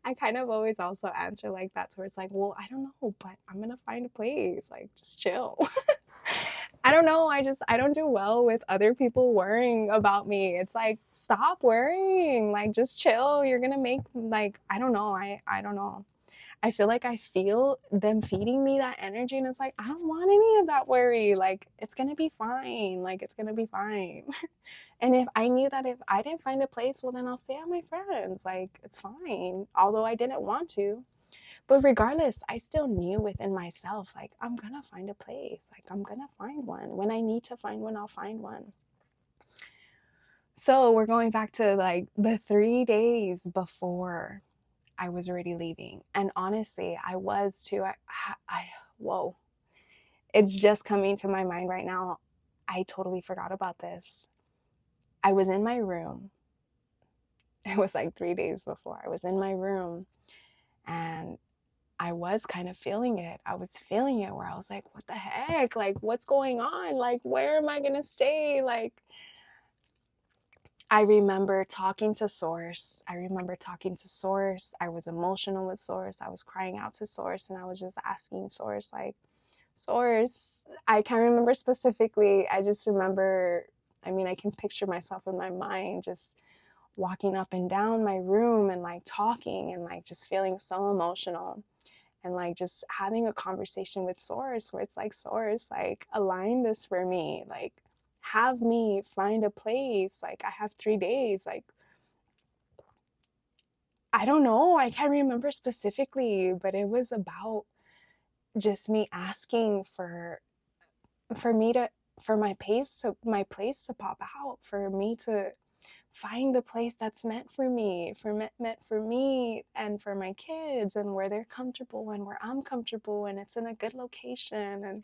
I kind of always also answer like that. So it's like, well, I don't know, but I'm going to find a place. Like, just chill. I don't know. I don't do well with other people worrying about me. It's like, stop worrying. Like, just chill. You're going to make, like, I don't know. I don't know. I feel like I feel them feeding me that energy, and it's like, I don't want any of that worry. Like, it's going to be fine. Like, it's going to be fine. And if I knew that if I didn't find a place, well, then I'll stay at my friends. Like, it's fine. Although I didn't want to. But regardless, I still knew within myself, like, I'm going to find a place. Like, I'm going to find one. When I need to find one, I'll find one. So we're going back to like the 3 days before I was already leaving. And honestly, I was too. Whoa. It's just coming to my mind right now. I totally forgot about this. I was in my room. It was like 3 days before. I was in my room and I was kind of feeling it. I was feeling it where I was like, what the heck? Like, what's going on? Like, where am I going to stay? Like, I remember talking to Source. I was emotional with Source. I was crying out to Source, and I was just asking Source, like, Source, I can't remember specifically. I just remember, I mean, I can picture myself in my mind just walking up and down my room and like talking and like just feeling so emotional and like just having a conversation with Source where it's like, Source, like, align this for me. Like, have me find a place. Like, I have 3 days. Like, I don't know. I can't remember specifically, but it was about just me asking for my place to pop out, for me to find the place that's meant for me, meant for me and for my kids, and where they're comfortable and where I'm comfortable and it's in a good location. And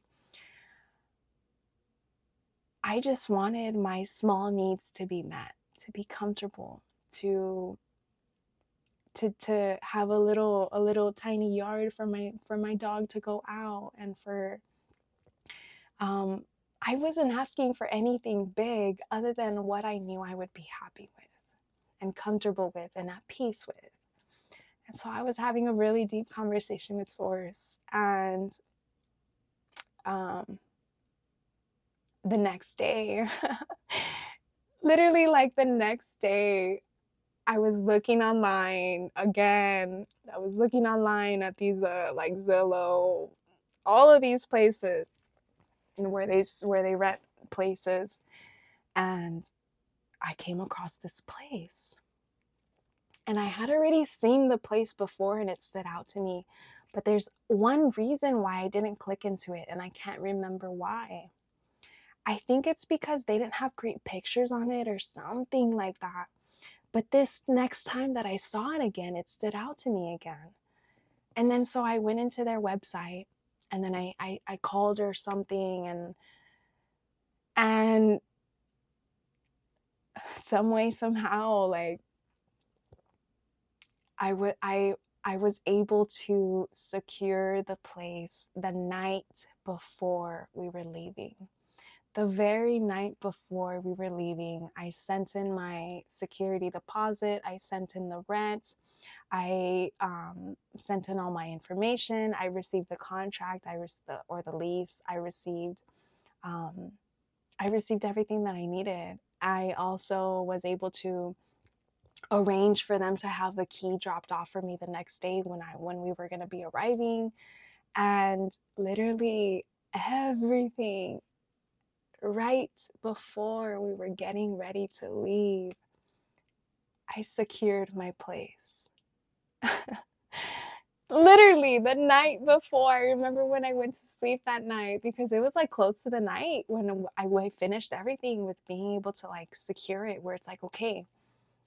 I just wanted my small needs to be met, to be comfortable, to have a little tiny yard for my dog to go out, and for I wasn't asking for anything big other than what I knew I would be happy with and comfortable with and at peace with. And so I was having a really deep conversation with Source, and the next day, literally like the next day, I was looking online again. I was looking online at these like Zillow, all of these places, and where they rent places, and I came across this place. And I had already seen the place before and it stood out to me, but there's one reason why I didn't click into it, and I can't remember why. I think it's because they didn't have great pictures on it or something like that. But this next time that I saw it again, it stood out to me again. And then so I went into their website, and then I called or something, and some way, somehow, like, I was able to secure the place the night before we were leaving. The very night before we were leaving, I sent in my security deposit, I sent in the rent, I sent in all my information, I received the contract, or the lease, um, I received everything that I needed. I also was able to arrange for them to have the key dropped off for me the next day when we were going to be arriving, and literally everything right before we were getting ready to leave, I secured my place. Literally the night before. I remember when I went to sleep that night, because it was like close to the night when I finished everything with being able to like secure it, where it's like, okay,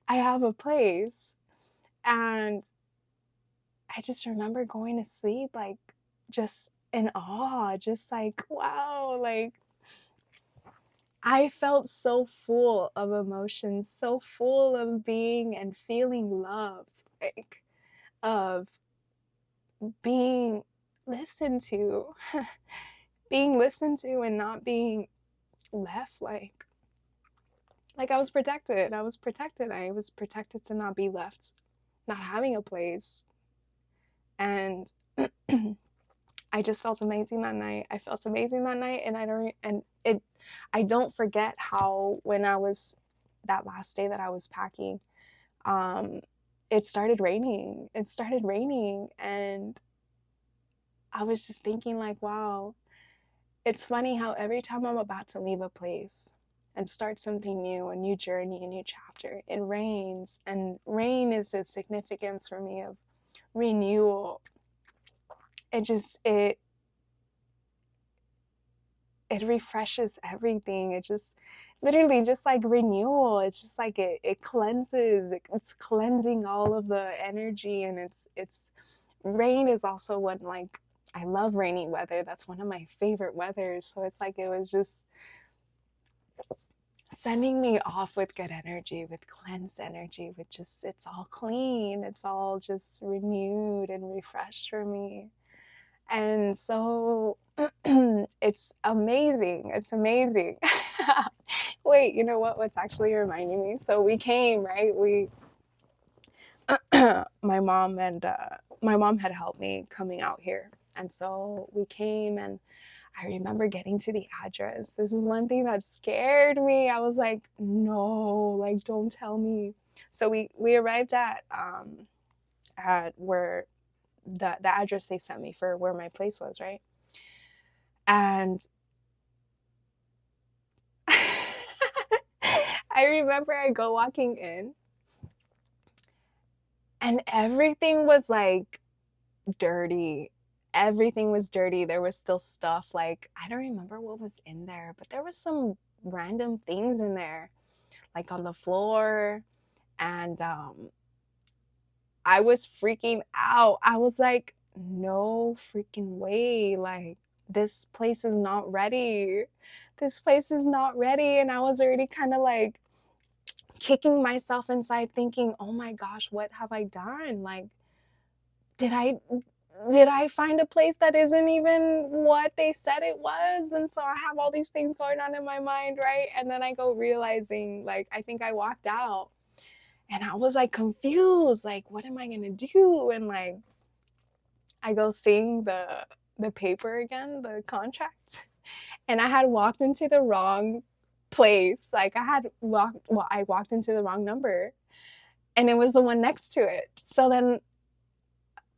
I have a place. And I just remember going to sleep like just in awe, just like, wow, like I felt so full of emotion, so full of being and feeling loved, like of being listened to, being listened to and not being left like I was protected. I was protected. I was protected to not be left, not having a place. And I just felt amazing that night. I felt amazing that night, and I don't forget how when I was that last day that I was packing, it started raining. It started raining, and I was just thinking like, wow, it's funny how every time I'm about to leave a place and start something new, a new journey, a new chapter, it rains, and rain is the significance for me of renewal. It refreshes everything. It just literally just like renewal. It's just like it cleanses. It's cleansing all of the energy, and it's rain is also what, like, I love rainy weather. That's one of my favorite weathers. So it's like it was just sending me off with good energy, with cleansed energy, with just, it's all clean. It's all just renewed and refreshed for me. And so it's amazing. It's amazing. Wait, you know what? What's actually reminding me? So we came, right? My mom had helped me coming out here. And so we came, and I remember getting to the address. This is one thing that scared me. I was like, no, like, don't tell me. So we arrived at where the address they sent me for where my place was, right? And I remember I go walking in, and everything was like dirty. Everything was dirty. There was still stuff, like, I don't remember what was in there, but there was some random things in there, like on the floor. And I was freaking out. I was like, no freaking way. Like, this place is not ready. This place is not ready. And I was already kind of like kicking myself inside, thinking, oh my gosh, what have I done? Like, did I find a place that isn't even what they said it was? And so I have all these things going on in my mind, right? And then I go realizing, like, I think I walked out, and I was like confused, like, what am I gonna do? And like, I go seeing the paper again, the contract, and I had walked into the wrong place. Like, I walked into the wrong number, and it was the one next to it. So then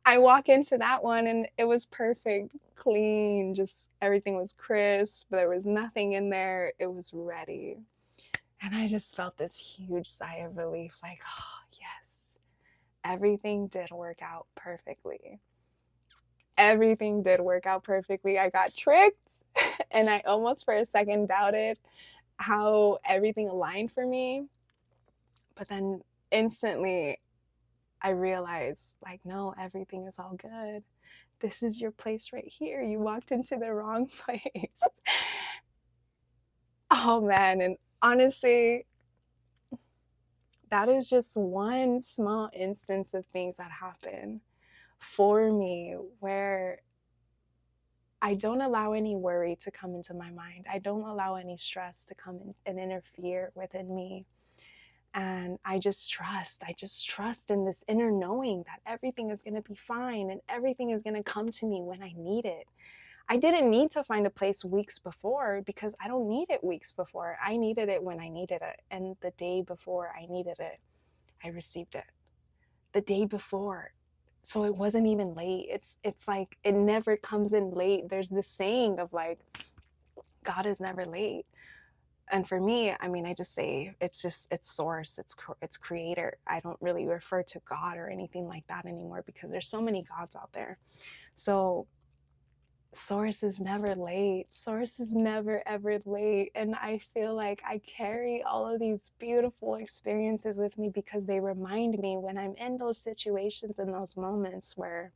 I walk into that one, and it was perfect, clean, just everything was crisp. There was nothing in there. It was ready. And I just felt this huge sigh of relief, like, oh, yes, everything did work out perfectly. Everything did work out perfectly. I got tricked, and I almost for a second doubted how everything aligned for me. But then instantly I realized, like, no, everything is all good. This is your place right here. You walked into the wrong place. Oh man, and honestly, that is just one small instance of things that happen for me, where I don't allow any worry to come into my mind. I don't allow any stress to come in and interfere within me. And I just trust in this inner knowing that everything is going to be fine and everything is going to come to me when I need it. I didn't need to find a place weeks before, because I don't need it weeks before. I needed it when I needed it. And the day before I needed it, I received it. The day before. So it wasn't even late. It's like it never comes in late. There's this saying of like, God is never late. And for me, I mean, I just say it's source, it's creator. I don't really refer to God or anything like that anymore, because there's so many gods out there. So source is never late. Source is never ever late. And I feel like I carry all of these beautiful experiences with me, because they remind me when I'm in those situations and those moments where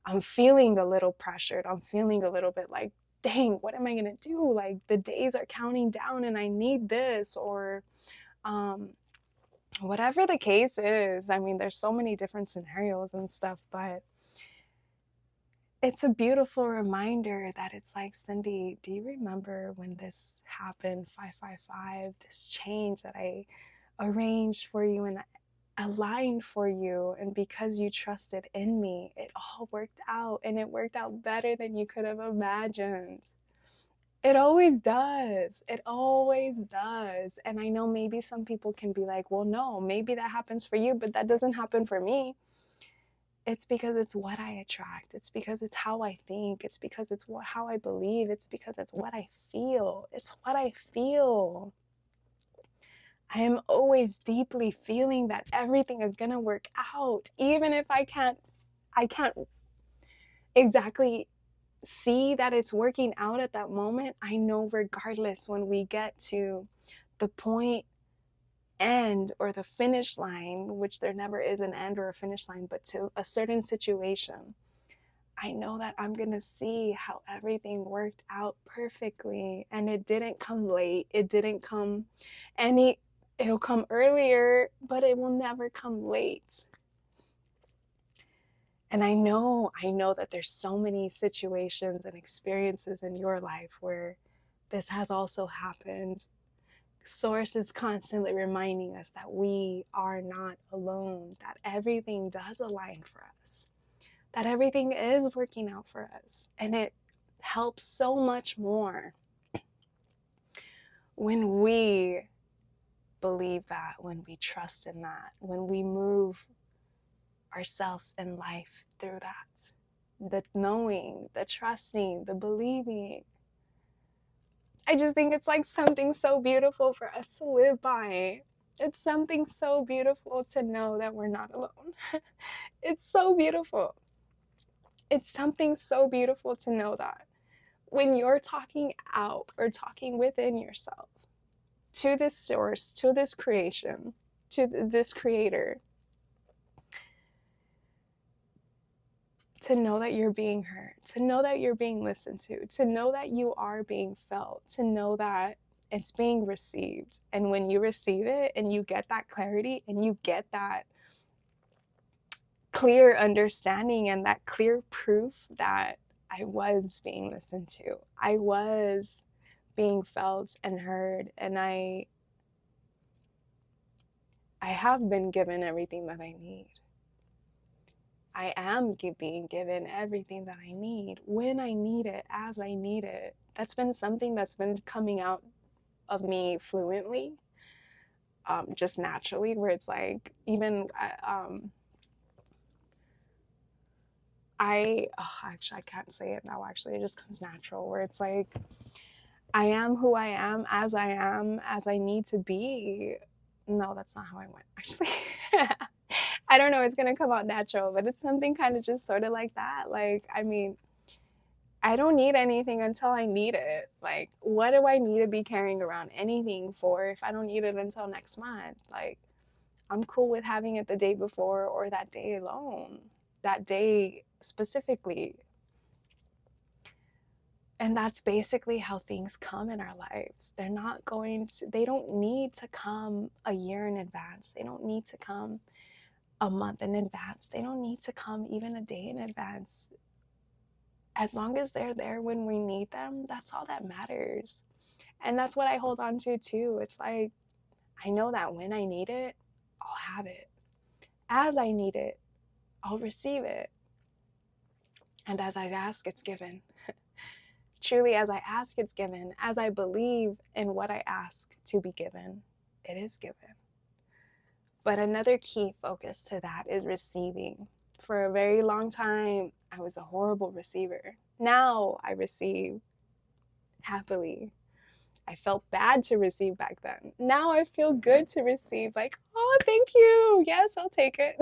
I'm feeling a little pressured, I'm feeling a little bit like, dang, what am I gonna do? Like, the days are counting down and I need this, or whatever the case is. I mean, there's so many different scenarios and stuff, but it's a beautiful reminder that it's like, Cyndiii, do you remember when this happened, 555, this change that I arranged for you and aligned for you, and because you trusted in me, it all worked out, and it worked out better than you could have imagined. It always does. It always does. And I know maybe some people can be like, well, no, maybe that happens for you, but that doesn't happen for me. It's because it's what I attract. It's because it's how I think. It's because it's how I believe. It's because it's what I feel. It's what I feel. I am always deeply feeling that everything is going to work out, even if I can't exactly see that it's working out at that moment. I know regardless, when we get to the point end or the finish line, which there never is an end or a finish line, but to a certain situation, I know that I'm going to see how everything worked out perfectly. And it didn't come late. It didn't come it'll come earlier, but it will never come late. And I know that there's so many situations and experiences in your life where this has also happened. Source is constantly reminding us that we are not alone, that everything does align for us, that everything is working out for us. And it helps so much more when we believe that, when we trust in that, when we move ourselves in life through that. The knowing, the trusting, the believing. I just think it's like something so beautiful for us to live by. It's something so beautiful to know that we're not alone. It's so beautiful. It's something so beautiful to know that when you're talking out or talking within yourself to this source, to this creation, to this creator, to know that you're being heard, to know that you're being listened to know that you are being felt, to know that it's being received. And when you receive it and you get that clarity and you get that clear understanding and that clear proof that I was being listened to, I was being felt and heard, and I have been given everything that I need. I am being given everything that I need, when I need it, as I need it. That's been something that's been coming out of me fluently, just naturally, where it's like, even, actually, I can't say it now, actually, it just comes natural, where it's like, I am who I am, as I need to be. No, that's not how I went, actually. I don't know, it's gonna come out natural, but it's something kind of just sort of like that. Like, I mean, I don't need anything until I need it. Like, what do I need to be carrying around anything for if I don't need it until next month? Like, I'm cool with having it the day before or that day alone, that day specifically. And that's basically how things come in our lives. They don't need to come a year in advance. They don't need to come a month in advance. They don't need to come even a day in advance. As long as they're there when we need them, that's all that matters. And that's what I hold on to too. It's like, I know that when I need it, I'll have it. As I need it, I'll receive it. And as I ask, it's given. Truly, as I ask, it's given. As I believe in what I ask to be given, it is given. But another key focus to that is receiving. For a very long time, I was a horrible receiver. Now I receive happily. I felt bad to receive back then. Now I feel good to receive, like, oh, thank you. Yes, I'll take it.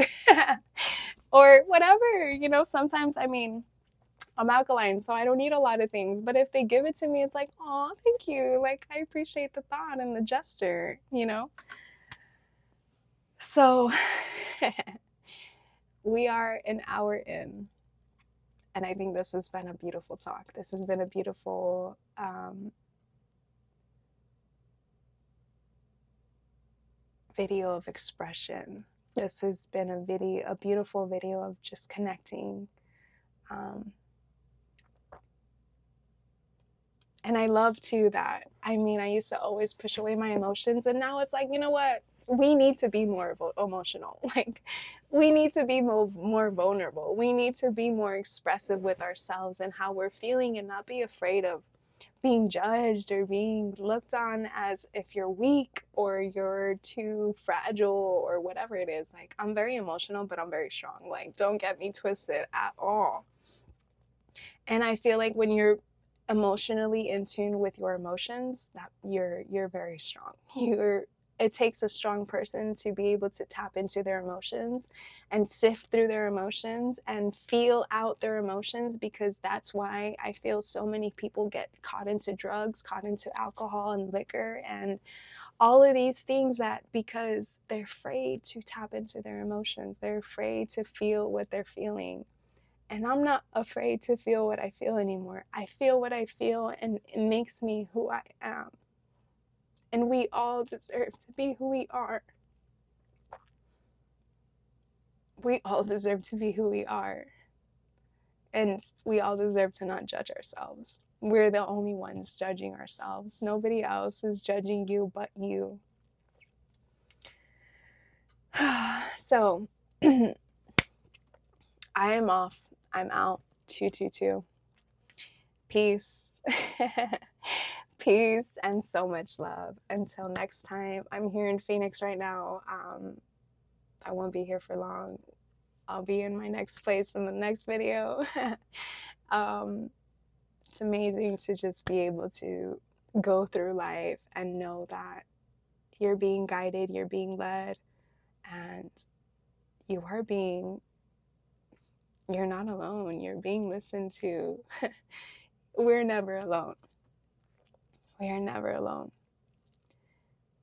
Or whatever, sometimes, I'm alkaline, so I don't need a lot of things. But if they give it to me, it's like, oh, thank you. Like, I appreciate the thought and the gesture, So we are an hour in. And I think this has been a beautiful talk. This has been a beautiful video of expression. This has been a beautiful video of just connecting. And I love too that, I used to always push away my emotions, and now it's like, you know what? We need to be more emotional. Like, we need to be more vulnerable. We need to be more expressive with ourselves and how we're feeling, and not be afraid of being judged or being looked on as if you're weak or you're too fragile or whatever it is. Like, I'm very emotional, but I'm very strong. Like, don't get me twisted at all. And I feel like when you're emotionally in tune with your emotions, that you're very strong. It takes a strong person to be able to tap into their emotions and sift through their emotions and feel out their emotions, because that's why I feel so many people get caught into drugs, caught into alcohol and liquor and all of these things, that because they're afraid to tap into their emotions. They're afraid to feel what they're feeling. And I'm not afraid to feel what I feel anymore. I feel what I feel, and it makes me who I am. And we all deserve to be who we are. We all deserve to be who we are. And we all deserve to not judge ourselves. We're the only ones judging ourselves. Nobody else is judging you but you. So, I am off. I'm out. 222. Peace. Peace and so much love. Until next time. I'm here in Phoenix right now. I won't be here for long. I'll be in my next place in the next video. It's amazing to just be able to go through life and know that you're being guided, you're being led, and you're not alone. You're being listened to. We're never alone. We are never alone.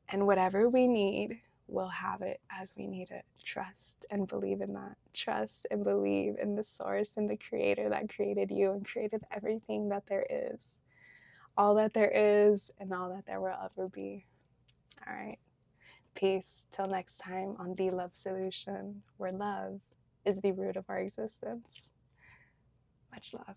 And whatever we need, we'll have it as we need it. Trust and believe in that. Trust and believe in the source and the creator that created you and created everything that there is. All that there is and all that there will ever be. All right. Peace. Till next time on the Love Soullution, where love is the root of our existence. Much love.